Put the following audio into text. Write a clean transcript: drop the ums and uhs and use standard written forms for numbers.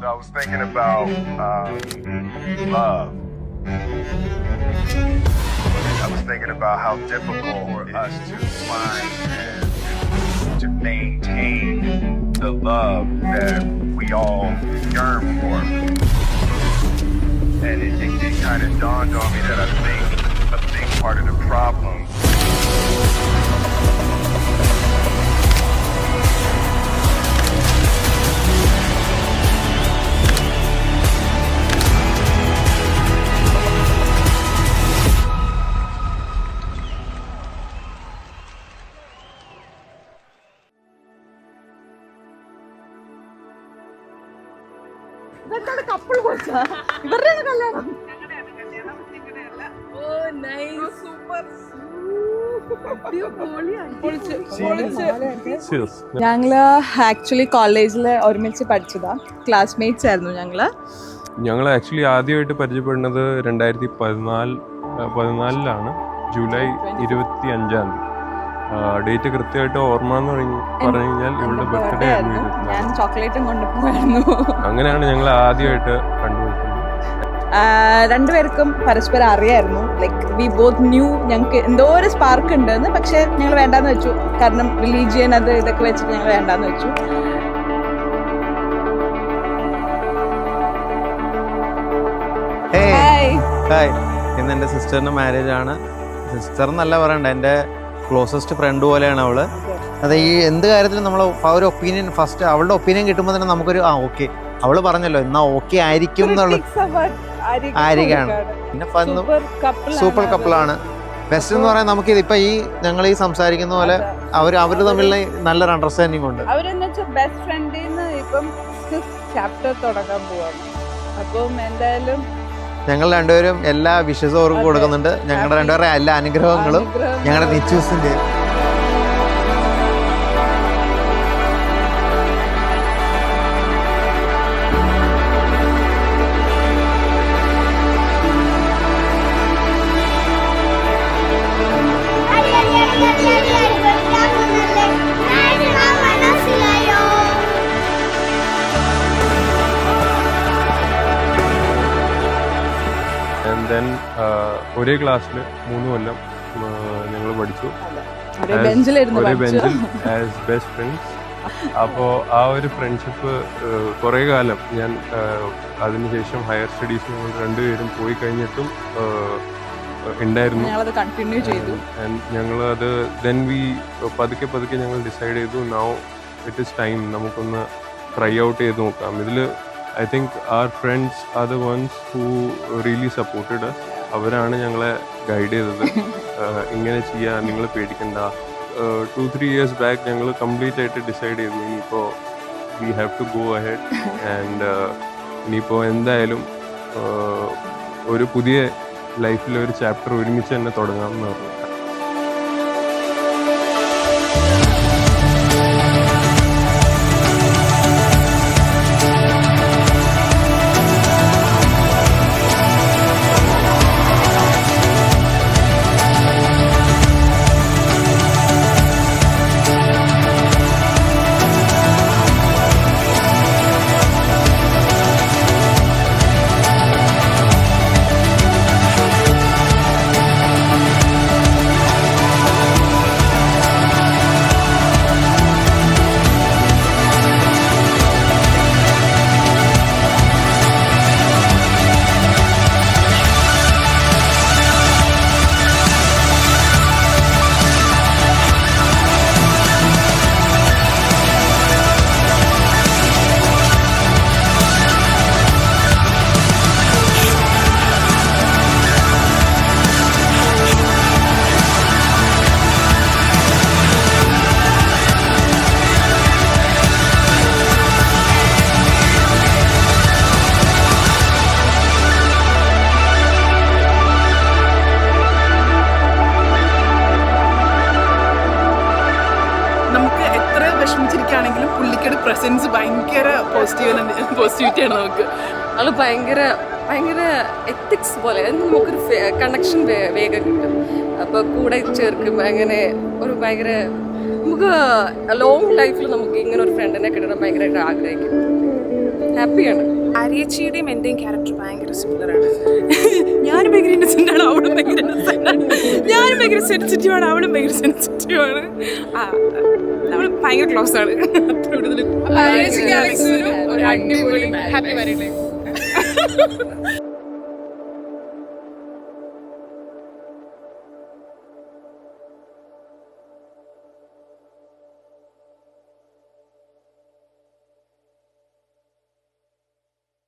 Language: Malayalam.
So I was thinking about love. I was thinking about how difficult for us to find and to maintain the love that we all yearn for. And it kind of dawned on me that I think a big part of the problem couple കൊച്ചാ ഇവരുടെയാണ് കല്യാണം. ഞങ്ങള് ആക്ച്വലി കോളേജില് ഒരുമിച്ച് പഠിച്ചതാ, ക്ലാസ്മേറ്റ്സ് ആയിരുന്നു ഞങ്ങള്. ഞങ്ങൾ ആക്ച്വലി ആദ്യമായിട്ട് പരിചയപ്പെടുന്നത് 2014 ജൂലൈ 25 ഡേറ്റ് കൃത്യമായിട്ട് ഓർമ്മ എന്ന് പറഞ്ഞു കഴിഞ്ഞാൽ ഇവളുടെ ബർത്ത്ഡേ ആയിരുന്നു. ഞാൻ ചോക്ലേറ്റും കൊണ്ടുപോയായിരുന്നു. അങ്ങനെയാണ് ഞങ്ങൾ ആദ്യമായിട്ട് കണ്ടുപിടിക്കുന്നത്. രണ്ടുപേർക്കും പരസ്പരം അറിയായിരുന്നു. ലൈക്ക് വി ബോത്ത് ന്യൂ ഞങ്ങൾക്ക് എന്തോ ഒരു സ്പാർക്ക് ഉണ്ടെന്ന്. പക്ഷെ ഞങ്ങൾ വേണ്ടാന്ന് വെച്ചു, കാരണം റിലീജിയൻ അത് ഇതൊക്കെ വെച്ചിട്ട് ഞങ്ങൾ വേണ്ടാന്ന് വെച്ചു. ഹായ്, ഇന്ന് എൻ്റെ സിസ്റ്ററിൻ്റെ മാരേജ് ആണ്. സിസ്റ്റർ എന്നല്ല പറയണ്ട, എൻ്റെ ക്ലോസസ്റ്റ് ഫ്രണ്ട് പോലെയാണ് അവള്. അതെ, ഈ എന്ത് കാര്യത്തിലും നമ്മൾ ഒരു ഒപ്പീനിയൻ ഫസ്റ്റ് അവളുടെ ഒപ്പീനിയൻ കിട്ടുമ്പോൾ തന്നെ നമുക്കൊരു ഓക്കെ, അവള് പറഞ്ഞല്ലോ എന്നാ ഓക്കെ ആയിരിക്കും എന്നുള്ളത് ആയിരിക്കാണ്. പിന്നെ സൂപ്പർ കപ്പിളാണ്. ബെസ്റ്റ് എന്ന് പറയാൻ നമുക്ക് ഇപ്പൊ ഈ ഞങ്ങൾ ഈ സംസാരിക്കുന്ന പോലെ അവര് തമ്മിലുള്ള നല്ലൊരു അണ്ടർസ്റ്റാൻഡിങ് ഉണ്ട്. ബെസ്റ്റ് ഫ്രണ്ടിന്ന് ഇപ്പം ചാപ്റ്റർ തുടങ്ങാൻ പോവാണ്. അപ്പം എന്തായാലും ഞങ്ങൾ രണ്ടുപേരും എല്ലാ വിഷസും അവർക്ക് കൊടുക്കുന്നുണ്ട്. ഞങ്ങളുടെ രണ്ടുപേരുടെ എല്ലാ അനുഗ്രഹങ്ങളും ഞങ്ങളുടെ നിച്ചൂസിന്റെ. ഒരേ ക്ലാസ്സിൽ 3 കൊല്ലം ഞങ്ങൾ പഠിച്ചു, ഒരേ ബെഞ്ചിൽ ആസ് ബെസ്റ്റ് ഫ്രണ്ട്സ്. അപ്പോൾ ആ ഒരു ഫ്രണ്ട്ഷിപ്പ് കുറേ കാലം ഞാൻ അതിനുശേഷം ഹയർ സ്റ്റഡീസിന് ഞങ്ങൾ രണ്ടുപേരും പോയി കഴിഞ്ഞിട്ടും ഉണ്ടായിരുന്നു. ഞങ്ങളത് പതുക്കെ ഞങ്ങൾ ഡിസൈഡ് ചെയ്തു, നൗ ഇറ്റ് ഈസ് ടൈം, നമുക്കൊന്ന് ട്രൈ ഔട്ട് ചെയ്ത് നോക്കാം. ഇതിൽ I think our friends are the ones who really supported us. അവരാണ് ഞങ്ങളെ ഗൈഡ് ചെയ്തത്. ഇങ്ങനെ ചെയ്യാൻ നിങ്ങൾ പേടിക്കണ്ട. 2-3 years ബാക്ക് ഞങ്ങൾ കംപ്ലീറ്റ് ആയിട്ട് ഡിസൈഡ് ചെയ്തു, ഇനിയിപ്പോൾ we have to go ahead and ഇനിയിപ്പോൾ എന്തായാലും ഒരു പുതിയ ലൈഫിൽ ഒരു ചാപ്റ്റർ ഒരുമിച്ച് തന്നെ തുടങ്ങാം എന്ന് പറഞ്ഞു. പ്രസൻസ് ഭയങ്കര പോസിറ്റിവിറ്റിയാണ് നമുക്ക്. അത് ഭയങ്കര എത്തിക്സ് പോലെ നമുക്കൊരു കണക്ഷൻ വേഗം കിട്ടും. അപ്പോൾ കൂടെ ചേർക്കും. അങ്ങനെ ഒരു നമുക്ക് ലോങ് ലൈഫിൽ നമുക്ക് ഇങ്ങനെ ഒരു ഫ്രണ്ടിനെ കിട്ടണം ഭയങ്കരമായിട്ട് ആഗ്രഹിക്കും. ഹാപ്പിയാണ്. ആര്യച്ചിയുടെയും എൻ്റെയും ക്യാരക്ടർ ഭയങ്കര സിമിലറാണ്. ഞാനും ഭയങ്കര ഇന്നസെൻ്റ് ആണ്, അവളും ഭയങ്കര ഇന്നസെൻ്റ് ആണ്. ഞാനും ഭയങ്കര സെൻസിറ്റീവ് ആണ്, അവളും ഭയങ്കര സെൻസിറ്റീവ് ആണ്. നമ്മൾ ഭയങ്കര ക്ലോസ് ആണ്. ആര്യച്ചിക്ക് ഒരു അടിപൊളി ഹാപ്പി മാരീഡ് ലൈഫ്.